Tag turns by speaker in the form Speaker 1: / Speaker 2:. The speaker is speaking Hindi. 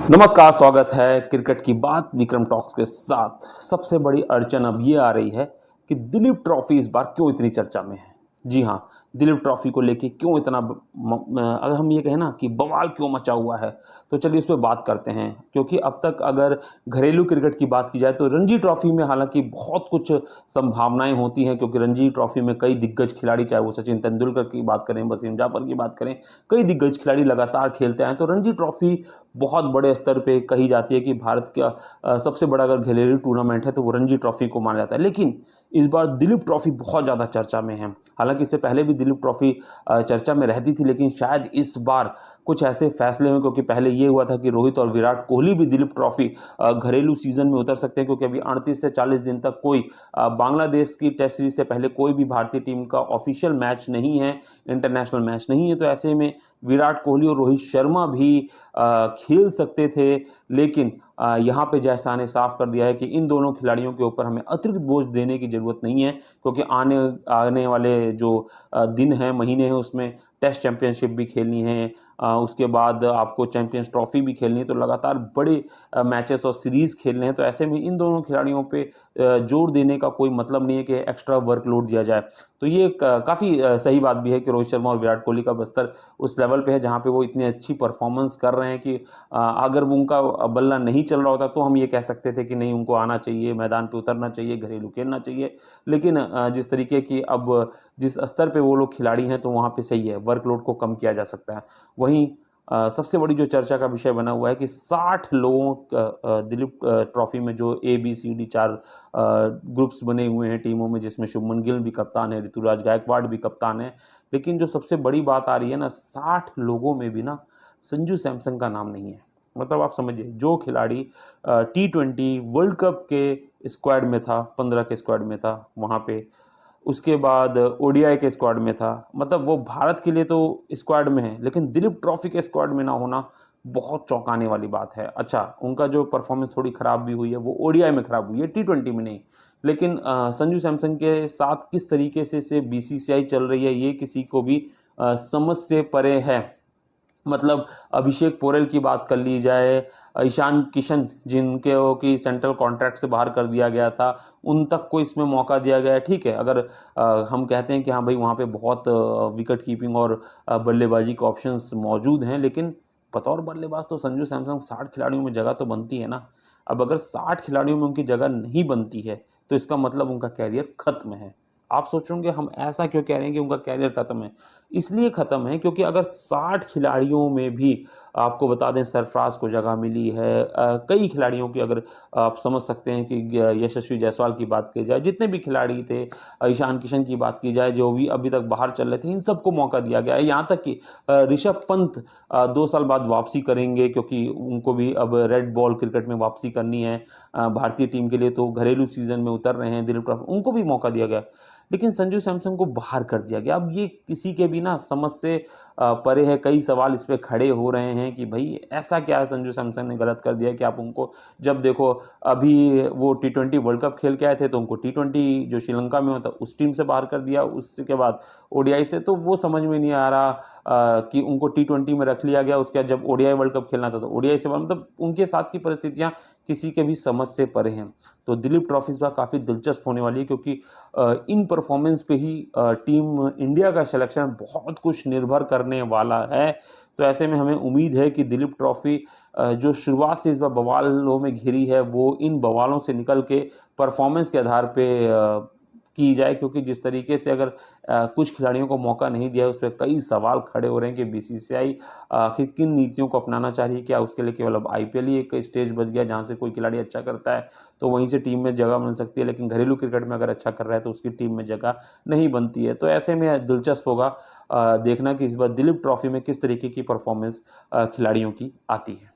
Speaker 1: नमस्कार, स्वागत है क्रिकेट की बात विक्रम टॉक्स के साथ। सबसे बड़ी अड़चन अब ये आ रही है कि दिलीप ट्रॉफी इस बार क्यों इतनी चर्चा में है। जी हाँ, दिलीप ट्रॉफी को लेके क्यों इतना अगर हम ये कहें ना कि बवाल क्यों मचा हुआ है, तो चलिए इस पे बात करते हैं। क्योंकि अब तक अगर घरेलू क्रिकेट की बात की जाए तो रणजी ट्रॉफी में हालांकि बहुत कुछ संभावनाएं होती हैं, क्योंकि रणजी ट्रॉफी में कई दिग्गज खिलाड़ी, चाहे वो सचिन तेंदुलकर की बात करें, वसीम जाफर की बात करें, कई दिग्गज खिलाड़ी लगातार खेलते हैं। तो रणजी ट्रॉफी बहुत बड़े स्तर पे कही जाती है कि भारत का सबसे बड़ा अगर घरेलू टूर्नामेंट है तो वो रणजी ट्रॉफी को माना जाता है। लेकिन इस बार दिलीप ट्रॉफी बहुत ज़्यादा चर्चा में है। हालांकि इससे पहले भी दिलीप ट्रॉफी चर्चा में रहती थी, लेकिन शायद इस बार कुछ ऐसे फैसले हुए, क्योंकि पहले ये हुआ था कि रोहित और विराट कोहली भी दिलीप ट्रॉफी घरेलू सीजन में उतर सकते हैं, क्योंकि अभी 38 से 40 दिन तक कोई बांग्लादेश की टेस्ट सीरीज से पहले कोई भी भारतीय टीम का ऑफिशियल मैच नहीं है, इंटरनेशनल मैच नहीं है। तो ऐसे में विराट कोहली और रोहित शर्मा भी खेल सकते थे। लेकिन यहाँ पे जैसा ने साफ कर दिया है कि इन दोनों खिलाड़ियों के ऊपर हमें अतिरिक्त बोझ देने की ज़रूरत नहीं है, क्योंकि आने आने वाले जो दिन हैं, महीने हैं, उसमें टेस्ट चैंपियनशिप भी खेलनी है। उसके बाद आपको चैंपियंस ट्रॉफी भी खेलनी है, तो लगातार बड़े मैचेस और सीरीज़ खेलने हैं। तो ऐसे में इन दोनों खिलाड़ियों पे जोर देने का कोई मतलब नहीं है कि एक्स्ट्रा वर्कलोड दिया जाए। तो ये काफ़ी सही बात भी है कि रोहित शर्मा और विराट कोहली का बस्तर उस लेवल पे है जहाँ पे वो इतनी अच्छी परफॉर्मेंस कर रहे हैं कि अगर वो उनका बल्ला नहीं चल रहा होता तो हम ये कह सकते थे कि नहीं, उनको आना चाहिए, मैदान पे उतरना चाहिए, घरेलू खेलना चाहिए। लेकिन जिस तरीके की अब जिस स्तर पे वो लोग खिलाड़ी हैं, तो वहाँ पे सही है, वर्कलोड को कम किया जा सकता है। वहीं सबसे बड़ी जो चर्चा का विषय बना हुआ है कि 60 लोगों का दिलीप ट्रॉफी में जो A B C D 4 groups बने हुए हैं टीमों में, जिसमें शुभमन गिल भी कप्तान है, ऋतुराज गायकवाड़ भी कप्तान है। लेकिन जो सबसे बड़ी बात आ रही है ना, 60 लोगों में भी ना संजू सैमसन का नाम नहीं है। मतलब आप समझिए, जो खिलाड़ी टी20 वर्ल्ड कप के स्क्वाड में था, 15 के स्क्वाड में था वहाँ पे, उसके बाद ओडीआई के स्क्वाड में था, मतलब वो भारत के लिए तो स्क्वाड में है, लेकिन दिलीप ट्रॉफी के स्क्वाड में ना होना बहुत चौंकाने वाली बात है। अच्छा, उनका जो परफॉर्मेंस थोड़ी खराब भी हुई है, वो ओडीआई में खराब हुई है, टी20 में नहीं। लेकिन संजू सैमसन के साथ किस तरीके से बीसीसीआई चल रही है, ये किसी को भी समझ से परे है। मतलब अभिषेक पोरेल की बात कर ली जाए, ईशान किशन जिनके हो कि सेंट्रल कॉन्ट्रैक्ट से बाहर कर दिया गया था, उन तक को इसमें मौका दिया गया है। ठीक है, अगर हम कहते हैं कि हाँ भाई, वहाँ पे बहुत विकेट कीपिंग और बल्लेबाजी के ऑप्शंस मौजूद हैं, लेकिन बतौर बल्लेबाज तो संजू सैमसन 60 खिलाड़ियों में जगह तो बनती है ना। अब अगर 60 खिलाड़ियों में उनकी जगह नहीं बनती है, तो इसका मतलब उनका कैरियर खत्म है। आप सोचोगे हम ऐसा क्यों कह रहे हैं कि उनका कैरियर खत्म है? इसलिए ख़त्म है क्योंकि अगर 60 खिलाड़ियों में भी आपको बता दें सरफ़राज़ को जगह मिली है, कई खिलाड़ियों की, अगर आप समझ सकते हैं कि यशस्वी जायसवाल की बात की जाए, जितने भी खिलाड़ी थे, ईशान किशन की बात की जाए, जो भी अभी तक बाहर चल रहे थे, इन सबको मौका दिया गया है। यहाँ तक कि ऋषभ पंत 2 साल बाद वापसी करेंगे, क्योंकि उनको भी अब रेड बॉल क्रिकेट में वापसी करनी है भारतीय टीम के लिए, तो घरेलू सीज़न में उतर रहे हैं दिलीप ट्रॉफी, उनको भी मौका दिया गया। लेकिन संजू सैमसन को बाहर कर दिया गया। अब ये किसी के भी ना समझ से परे है। कई सवाल इस पे खड़े हो रहे हैं कि भाई ऐसा क्या है संजू सैमसन ने गलत कर दिया कि आप उनको, जब देखो अभी वो टी20 वर्ल्ड कप खेल के आए थे, तो उनको टी20 जो श्रीलंका में होता उस टीम से बाहर कर दिया, उसके बाद ओडीआई से, तो वो समझ में नहीं आ रहा कि उनको टी20 में रख लिया गया, उसके बाद जब ओडीआई वर्ल्ड कप खेलना था तो ओडीआई से, मतलब उनके साथ की परिस्थितियां किसी के भी समझ से परे हैं। तो दिलीप ट्रॉफी इस बार काफ़ी दिलचस्प होने वाली है, क्योंकि इन परफॉर्मेंस पे ही टीम इंडिया का सिलेक्शन बहुत कुछ निर्भर करने वाला है। तो ऐसे में हमें उम्मीद है कि दिलीप ट्रॉफी जो शुरुआत से इस बार बवालों में घिरी है, वो इन बवालों से निकल के परफॉर्मेंस के आधार पे की जाए, क्योंकि जिस तरीके से अगर कुछ खिलाड़ियों को मौका नहीं दिया है, उस पर कई सवाल खड़े हो रहे हैं कि बीसीसीआई आखिर किन नीतियों को अपनाना चाह रही है। क्या उसके लिए केवल अब आईपीएल ही एक स्टेज बच गया जहां से कोई खिलाड़ी अच्छा करता है तो वहीं से टीम में जगह बन सकती है, लेकिन घरेलू क्रिकेट में अगर अच्छा कर रहा है तो उसकी टीम में जगह नहीं बनती है। तो ऐसे में दिलचस्प होगा देखना कि इस बार दिलीप ट्रॉफी में किस तरीके की परफॉर्मेंस खिलाड़ियों की आती है।